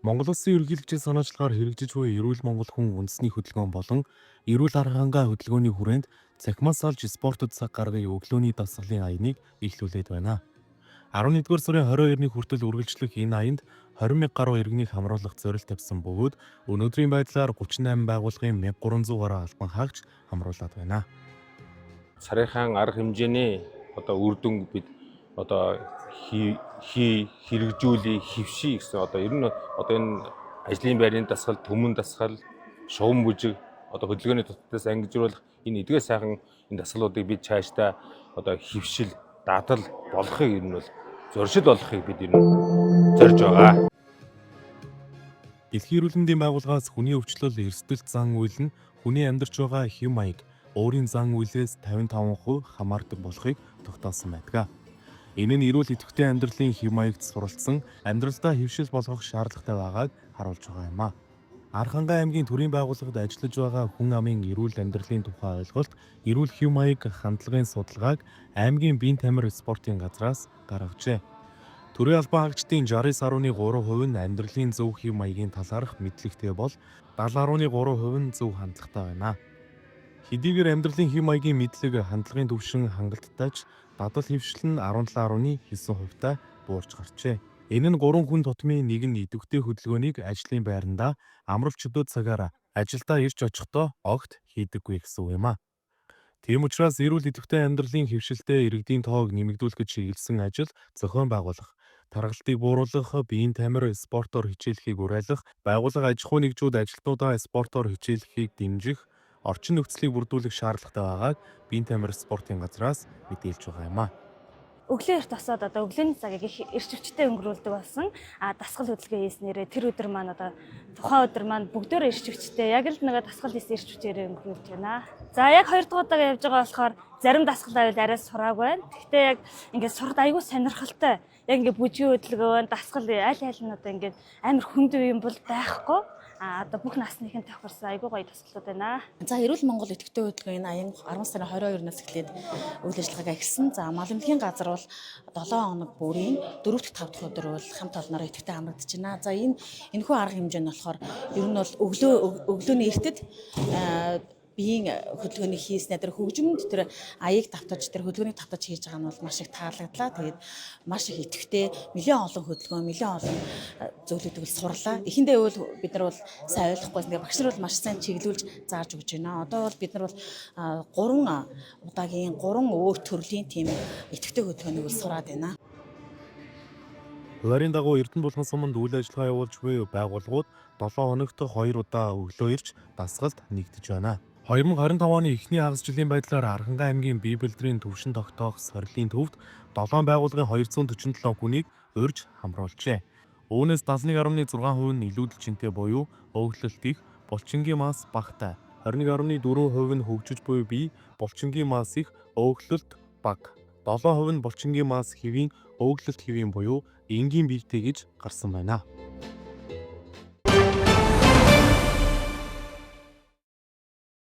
Монгол Улсын ерөнхийлөгчийн санаачлагаар хэрэгжиж буй Эрүүл Монгол хүн үндэсний хөтөлбөөн болон Эрүүл арга хангаа хөтөлбөөний хүрээнд цахимаас олж спортод цаг гаргахын өглөөний дасгалын аяныг эхлүүлээд байна. 11-р сарын 22-ны хүртэл үргэлжлэх энэ аянд 20,000 гаруй иргэнийг хамруулах зорилт тавьсан бөгөөд өнөөдрийн байдлаар 38 байгууллагын 1,300 гаруй албан хаагч хамруулад байна. Сарынхаа арга хэмжээний үр дүн бид хэрэгжүүлээ, хэвший гэсэн ер нь энэ ажлын байрны дасгал, төмөн дасгал, шугам бүжиг хөдөлгөөний тутмаас ангижруулах энэ эдгээр сайхан энэ дасгалуудыг бид цаашдаа хэвшил, дадал болохыг ер нь бол зоршил болохыг бид ер нь зорж байгаа. Дэлхийн эрүүл мэндийн байгууллагаас хүний өвчлөл эрсдэлт зан үйл нь хүний амьдарч байгаа хэв маяг өөрийн зан үйлээс 55% хамаардаг болохыг тогтоосон байдаг. Энэ нь эрүүл идэвхтэй амьдралын хэв маягт суралцсан амьдралдаа хэвшил болгох шаардлагатай байгааг харуулж байгаа юм а. Архангай аймгийн төрийн байгууллагад ажиллаж байгаа хүн амын эрүүл амьдралын тухай ойлголт, эрүүл хэв маяг хандлагын судалгааг аймгийн биеийн тамир спортын газраас гаргажээ. Төрийн албан хаагчдын 69.3% нь амьдралын зөв хэв маягийн талаарх мэдлэгтэй бол 70.3% нь зөв хандлагатай байна. Хэдийгээр амьдралын хэв маягийн мэдлэг хандлагын түвшин хангалттай ч дадал хэвшил нь 17.9%-тай буурч гарчээ. Энэ нь 3 хүн тутмын нэг нь идэвхтэй хөдөлгөөнийг ажлын байрандаа амралт чөлөө цагаар ажилдаа ирж очихдоо огт хийдэггүй гэсэн үг юм а. Тийм учраас эрүүл идэвхтэй амьдралын хэвшилтэй иргэдийн тоог нэмэгдүүлэхэд чиглэсэн ажил зохион байгуулах, таргалтыг бууруулах, биеийн тамир спортоор хичээллэхийг уриалах, байгууллага аж ахуй нэгжүүд ажилтнуудаа спортоор хичээллэхийг дэмжих, орчин нөхцөлийг бүрдүүлэх шаардлагатай байгааг биеийн тамир спортын газраас мэдээлж байгаа юм а. Өглөө эрт босоод өглөөний цагийг их эрч хүчтэй өнгөрүүлдэг болсон. Дасгал хөдөлгөөн хийснээрээ тэр өдөр маань тухайн өдөр маань бүгдөө эрч хүчтэй яг л дасгал хийсэн эрч хүчээр өнгөрүүлж байна. За яг 2 дахь удаа явж байгаа болохоор зарим дасгал байвал арай сураагүй байна. Гэхдээ яг ингээд сурд айгүй сонирхолтой. Яг ингээд бүжгийн хөдөлгөөн, дасгал аль нь амар хүнд юм бол байхгүй. Бүх насныхын тохирсон айгүй гоё дасгалууд байна. За эрүүл Монгол идэвхтэй хөдөлгөөний аян 10 сарын 22-наас эхлээд үйл ажиллагаагаа эхэлсэн. За мал эмнэлгийн газар бол 7 хоног бүрийн 4-5 дахь өдөр бол хамт олноор идэвхтэй хамрагдаж байна. За энэхүү арга хэмжээ нь болохоор ер нь бол өглөөний эртэд биеийн хөдөлгөөний хийснээр тэр хөгжмөнд тэр аяыг давтаж тэр хөдөлгөөнийг давтаж хийж байгаа нь бол маш их таалагдлаа. Тэгээд маш их идэвхтэй нэлээд олон хөдөлгөөн, нэлээд олон зөвлөдөг бол сурлаа. Эхэндээ бол бид нар бол сайн ойлгохгүйсэн. Тэгээд багш нар бол маш сайн чиглүүлж зааж өгч байна. Одоо бол бид нар бол 3 удаагийн 3 өөр төрлийн тийм идэвхтэй хөдөлгөөнийг бол сураад байна. Хуваарийн дагуу Эрдэнэ булган суманд үйл ажиллагаа явуулж буй байгууллагууд 7 хоногт 2 удаа өглөө ирж дасгалд нэгдэж байна. 2025 оны эхний хагас жилийн байдлаар Архангай аймгийн бие бэлтрийн төвшин тогтоох сорилын төвд 7 байгууллагын 247 хүнийг урьж хамруулжээ. Үүнээс 71.6% нь илүүдэл чинтэй буюу өглөлт их, булчингийн мас багтай, 21.4% нь хөгжиж буй бие, булчингийн мас их, өглөлт бага, 7% нь булчингийн мас хэвийн, өглөлт хэвийн буюу энгийн биетэй гэж гарсан байна.